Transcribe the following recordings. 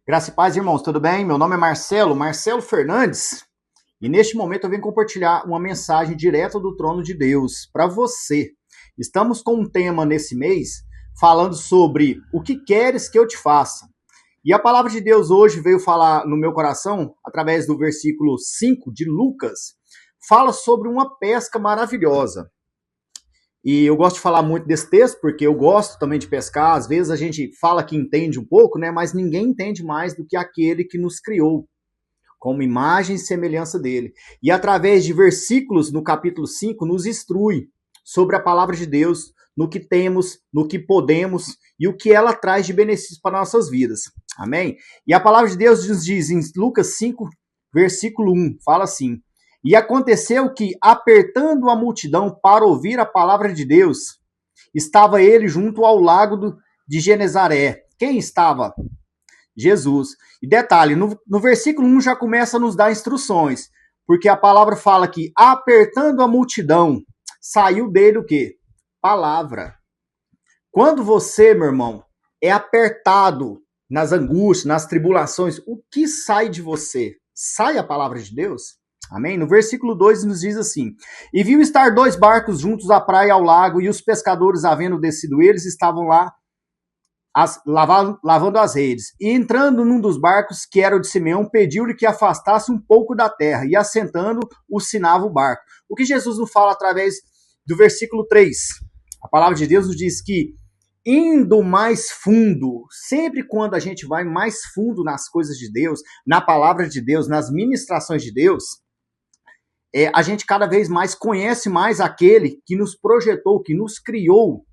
Graça e paz, irmãos, tudo bem? Meu nome é Marcelo Fernandes, e neste momento eu venho compartilhar uma mensagem direta do trono de Deus para você. Estamos com um tema nesse mês falando sobre o que queres que eu te faça. E a palavra de Deus hoje veio falar no meu coração, através do versículo 5 de Lucas, fala sobre uma pesca maravilhosa. E eu gosto de falar muito desse texto, porque eu gosto também de pescar. Às vezes a gente fala que entende um pouco, né? Mas ninguém entende mais do que aquele que nos criou, como imagem e semelhança dele. E através de versículos no capítulo 5, nos instrui sobre a palavra de Deus, no que temos, no que podemos e o que ela traz de benefícios para nossas vidas. Amém? E a palavra de Deus nos diz em Lucas 5, versículo 1, fala assim: E aconteceu que, apertando a multidão para ouvir a palavra de Deus, estava ele junto ao lago de Genezaré. Quem estava? Jesus. E detalhe, no versículo 1 já começa a nos dar instruções, porque a palavra fala que, apertando a multidão, saiu dele o quê? Palavra. Quando você, meu irmão, é apertado nas angústias, nas tribulações, o que sai de você? Sai a palavra de Deus? Amém? No versículo 2 nos diz assim: E viu estar dois barcos juntos à praia e ao lago, e os pescadores, havendo descido eles, estavam lá lavando as redes. E entrando num dos barcos, que era o de Simeão, pediu-lhe que afastasse um pouco da terra, e assentando, o sinava o barco. O que Jesus nos fala através do versículo 3? A palavra de Deus nos diz que, indo mais fundo, sempre quando a gente vai mais fundo nas coisas de Deus, na palavra de Deus, nas ministrações de Deus, a gente cada vez mais conhece mais aquele que nos projetou, que nos criou,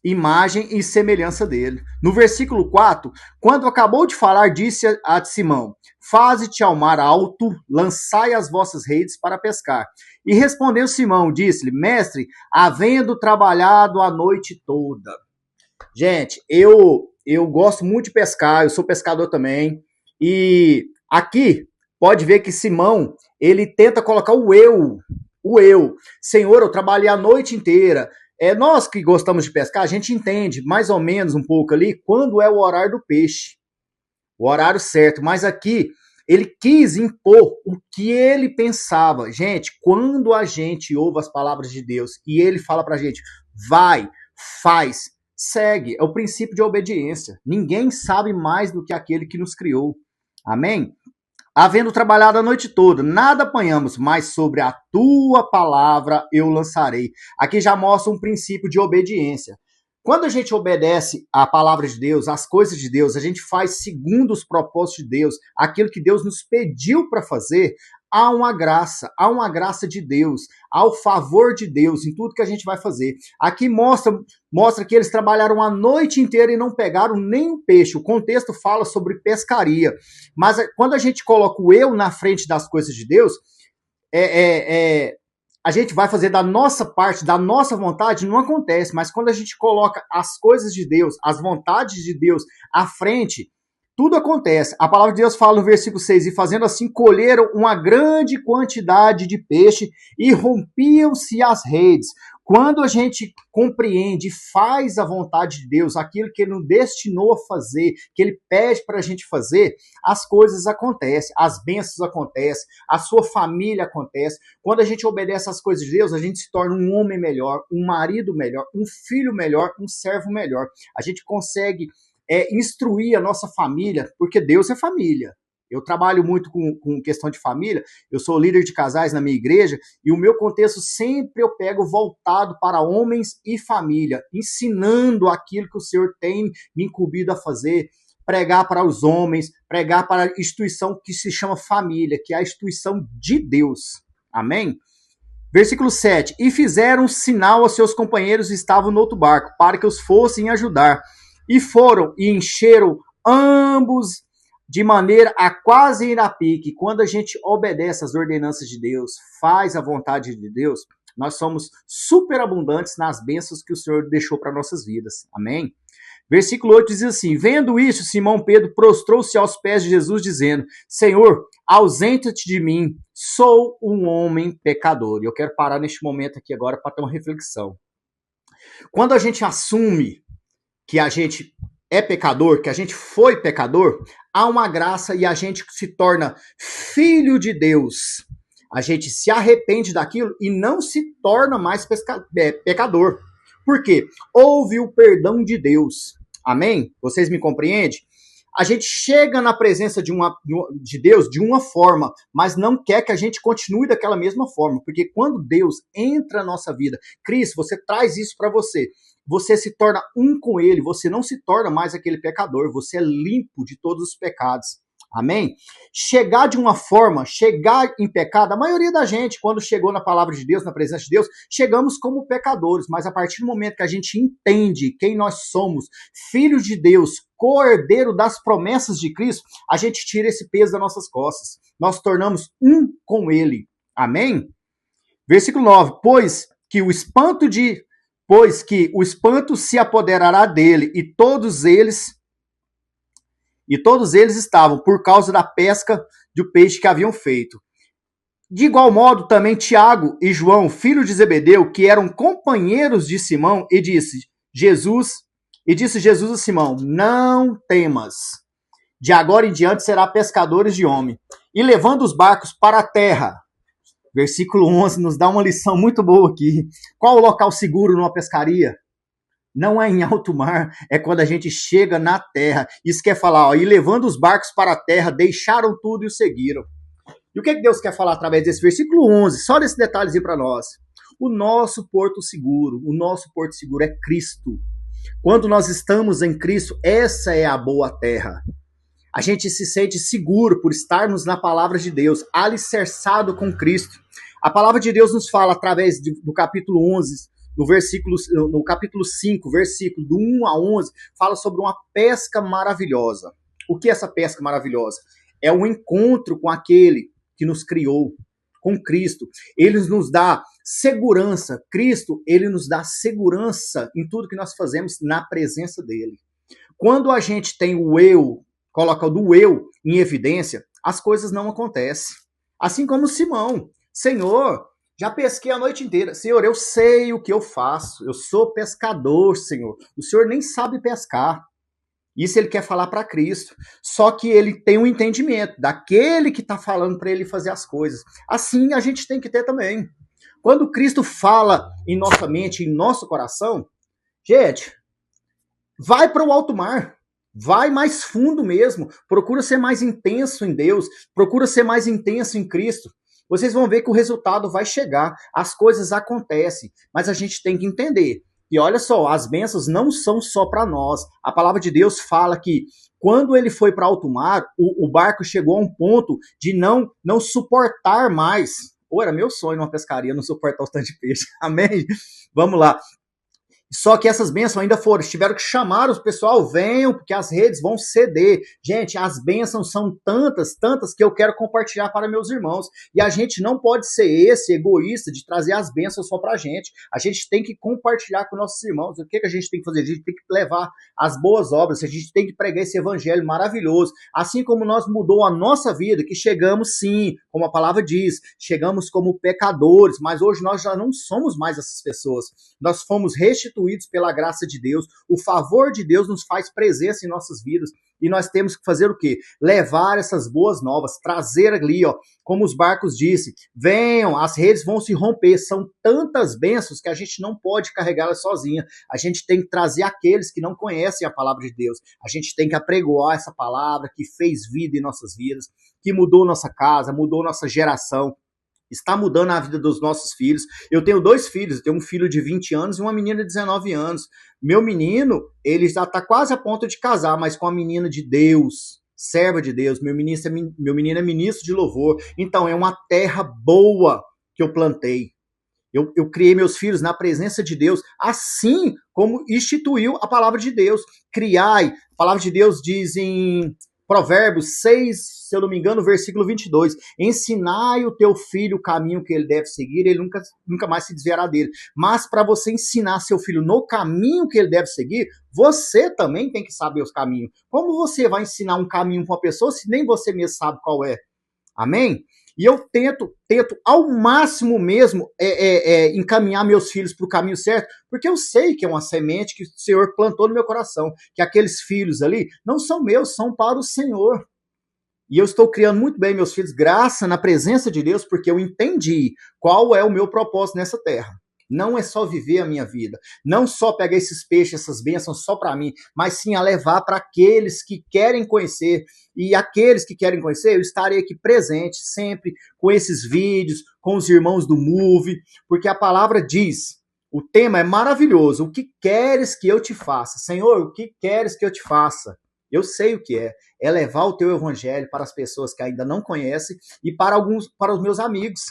imagem e semelhança dele. No versículo 4, quando acabou de falar, disse a Simão: Faze-te ao mar alto, lançai as vossas redes para pescar. E respondeu Simão, disse-lhe: Mestre, havendo trabalhado a noite toda. Gente, eu gosto muito de pescar, eu sou pescador também. E aqui pode ver que Simão, ele tenta colocar o eu. Senhor, eu trabalhei a noite inteira. Nós que gostamos de pescar, a gente entende mais ou menos um pouco ali quando é o horário do peixe, o horário certo. Mas aqui ele quis impor o que ele pensava. Gente, quando a gente ouve as palavras de Deus e ele fala pra gente, vai, faz, segue, é o princípio de obediência. Ninguém sabe mais do que aquele que nos criou. Amém? Havendo trabalhado a noite toda, nada apanhamos, mas sobre a tua palavra eu lançarei. Aqui já mostra um princípio de obediência. Quando a gente obedece à palavra de Deus, às coisas de Deus, a gente faz segundo os propósitos de Deus, aquilo que Deus nos pediu para fazer, há uma graça de Deus, há o favor de Deus em tudo que a gente vai fazer. Aqui mostra que eles trabalharam a noite inteira e não pegaram nem um peixe. O contexto fala sobre pescaria. Mas quando a gente coloca o eu na frente das coisas de Deus, a gente vai fazer da nossa parte, da nossa vontade, não acontece. Mas quando a gente coloca as coisas de Deus, as vontades de Deus à frente, tudo acontece. A palavra de Deus fala no versículo 6, e fazendo assim colheram uma grande quantidade de peixe e rompiam-se as redes. Quando a gente compreende, faz a vontade de Deus, aquilo que Ele nos destinou a fazer, que Ele pede para a gente fazer, as coisas acontecem, as bênçãos acontecem, a sua família acontece. Quando a gente obedece às coisas de Deus, a gente se torna um homem melhor, um marido melhor, um filho melhor, um servo melhor. A gente consegue instruir a nossa família, porque Deus é família. Eu trabalho muito com questão de família, eu sou líder de casais na minha igreja, e o meu contexto sempre eu pego voltado para homens e família, ensinando aquilo que o Senhor tem me incumbido a fazer, pregar para os homens, pregar para a instituição que se chama família, que é a instituição de Deus. Amém? Versículo 7. E fizeram sinal aos seus companheiros que estavam no outro barco, para que os fossem ajudar. E foram e encheram ambos de maneira a quase ir a pique. Quando a gente obedece às ordenanças de Deus, faz a vontade de Deus, nós somos superabundantes nas bênçãos que o Senhor deixou para nossas vidas. Amém? Versículo 8 diz assim: Vendo isso, Simão Pedro prostrou-se aos pés de Jesus, dizendo: Senhor, ausenta-te de mim, sou um homem pecador. E eu quero parar neste momento aqui agora para ter uma reflexão. Quando a gente assume que a gente é pecador, que a gente foi pecador, há uma graça e a gente se torna filho de Deus. A gente se arrepende daquilo e não se torna mais pecador. Por quê? Houve o perdão de Deus. Amém? Vocês me compreendem? A gente chega na presença de Deus de uma forma, mas não quer que a gente continue daquela mesma forma, porque quando Deus entra na nossa vida, Cristo, você traz isso para você, você se torna um com Ele, você não se torna mais aquele pecador, você é limpo de todos os pecados. Amém? Chegar de uma forma, chegar em pecado, a maioria da gente, quando chegou na palavra de Deus, na presença de Deus, chegamos como pecadores, mas a partir do momento que a gente entende quem nós somos, filhos de Deus, co-herdeiro das promessas de Cristo, a gente tira esse peso das nossas costas. Nós tornamos um com Ele. Amém? Versículo 9. Pois que o espanto se apoderará dele, e todos eles estavam por causa da pesca do peixe que haviam feito. De igual modo, também Tiago e João, filhos de Zebedeu, que eram companheiros de Simão, e disse Jesus a Simão: não temas, de agora em diante será pescadores de homem. E levando os barcos para a terra. Versículo 11 nos dá uma lição muito boa aqui. Qual o local seguro numa pescaria? Não é em alto mar, é quando a gente chega na terra. Isso quer falar, ó, e levando os barcos para a terra, deixaram tudo e o seguiram. E o que Deus quer falar através desse versículo 11? Só desse detalhezinho para nós. O nosso porto seguro é Cristo. Quando nós estamos em Cristo, essa é a boa terra. A gente se sente seguro por estarmos na palavra de Deus, alicerçado com Cristo. A palavra de Deus nos fala através do capítulo 11, no capítulo 5, versículo do 1 a 11, fala sobre uma pesca maravilhosa. O que é essa pesca maravilhosa? É o encontro com aquele que nos criou, com Cristo. Ele nos dá segurança. Cristo, ele nos dá segurança em tudo que nós fazemos na presença dele. Quando a gente tem o eu, coloca o do eu em evidência, as coisas não acontecem. Assim como Simão. Senhor, já pesquei a noite inteira. Senhor, eu sei o que eu faço. Eu sou pescador, Senhor. O Senhor nem sabe pescar. Isso ele quer falar para Cristo. Só que ele tem um entendimento daquele que está falando para ele fazer as coisas. Assim a gente tem que ter também. Quando Cristo fala em nossa mente, em nosso coração, gente, vai para o alto mar. Vai mais fundo mesmo. Procura ser mais intenso em Deus. Procura ser mais intenso em Cristo. Vocês vão ver que o resultado vai chegar. As coisas acontecem. Mas a gente tem que entender. E olha só, as bênçãos não são só para nós. A palavra de Deus fala que quando ele foi para alto mar, o barco chegou a um ponto de não suportar mais. Ou era meu sonho numa pescaria, não suportar o tanto de peixe. Amém? Vamos lá. Só que essas bênçãos ainda tiveram que chamar os pessoal, venham, porque as redes vão ceder. Gente, as bênçãos são tantas que eu quero compartilhar para meus irmãos. E a gente não pode ser esse egoísta de trazer as bênçãos só para a gente. A gente tem que compartilhar com nossos irmãos. O que a gente tem que fazer? A gente tem que levar as boas obras, a gente tem que pregar esse evangelho maravilhoso. Assim como nós mudou a nossa vida, que chegamos sim, como a palavra diz, chegamos como pecadores, mas hoje nós já não somos mais essas pessoas. Nós fomos restituídos pela graça de Deus, o favor de Deus nos faz presença em nossas vidas, e nós temos que fazer o quê? Levar essas boas novas, trazer ali, ó, como os barcos disse, venham, as redes vão se romper, são tantas bênçãos que a gente não pode carregá-las sozinha, a gente tem que trazer aqueles que não conhecem a palavra de Deus, a gente tem que apregoar essa palavra que fez vida em nossas vidas, que mudou nossa casa, mudou nossa geração, está mudando a vida dos nossos filhos. Eu tenho 2 filhos, eu tenho um filho de 20 anos e uma menina de 19 anos. Meu menino, ele já está quase a ponto de casar, mas com a menina de Deus, serva de Deus. Meu menino é ministro de louvor. Então, é uma terra boa que eu plantei. Eu criei meus filhos na presença de Deus, assim como instituiu a palavra de Deus. Criai, a palavra de Deus diz em Provérbios 6, se eu não me engano, versículo 22. Ensinai o teu filho o caminho que ele deve seguir, ele nunca mais se desviará dele. Mas para você ensinar seu filho no caminho que ele deve seguir, você também tem que saber os caminhos. Como você vai ensinar um caminho para uma pessoa se nem você mesmo sabe qual é? Amém? E eu tento ao máximo mesmo encaminhar meus filhos para o caminho certo, porque eu sei que é uma semente que o Senhor plantou no meu coração, que aqueles filhos ali não são meus, são para o Senhor. E eu estou criando muito bem meus filhos, graças na presença de Deus, porque eu entendi qual é o meu propósito nessa terra. Não é só viver a minha vida, não só pegar esses peixes, essas bênçãos só para mim, mas sim a levar para aqueles que querem conhecer. E aqueles que querem conhecer, eu estarei aqui presente sempre com esses vídeos, com os irmãos do Move, porque a palavra diz, o tema é maravilhoso. O que queres que eu te faça? Senhor, o que queres que eu te faça? Eu sei o que é levar o teu evangelho para as pessoas que ainda não conhecem e para os meus amigos.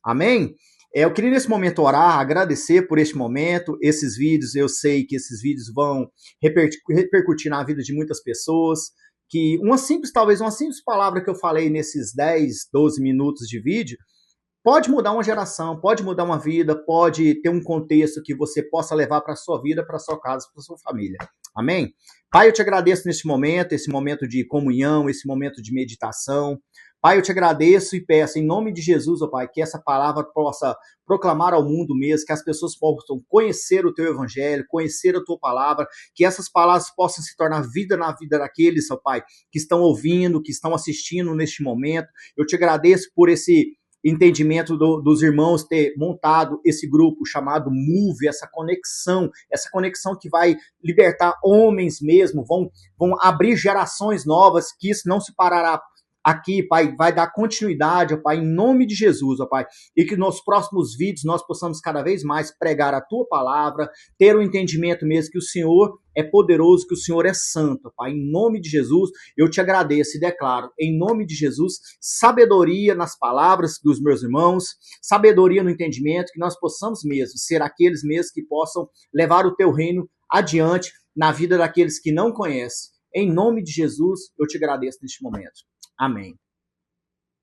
Amém? Eu queria nesse momento orar, agradecer por este momento, esses vídeos, eu sei que esses vídeos vão repercutir na vida de muitas pessoas, que talvez uma simples palavra que eu falei nesses 10, 12 minutos de vídeo, pode mudar uma geração, pode mudar uma vida, pode ter um contexto que você possa levar para a sua vida, para a sua casa, para a sua família. Amém? Pai, eu te agradeço neste momento, esse momento de comunhão, esse momento de meditação. Pai, eu te agradeço e peço, em nome de Jesus, ó Pai, que essa palavra possa proclamar ao mundo mesmo, que as pessoas possam conhecer o teu evangelho, conhecer a tua palavra, que essas palavras possam se tornar vida na vida daqueles, ó Pai, que estão ouvindo, que estão assistindo neste momento. Eu te agradeço por esse entendimento dos irmãos ter montado esse grupo chamado Move, essa conexão que vai libertar homens mesmo, vão abrir gerações novas, que isso não se parará aqui, Pai, vai dar continuidade, ó Pai, em nome de Jesus, ó Pai, e que nos próximos vídeos nós possamos cada vez mais pregar a Tua palavra, ter o entendimento mesmo que o Senhor é poderoso, que o Senhor é santo, ó Pai, em nome de Jesus, eu te agradeço e declaro, em nome de Jesus, sabedoria nas palavras dos meus irmãos, sabedoria no entendimento, que nós possamos mesmo ser aqueles mesmos que possam levar o Teu reino adiante na vida daqueles que não conhecem. Em nome de Jesus, eu te agradeço neste momento. Amém.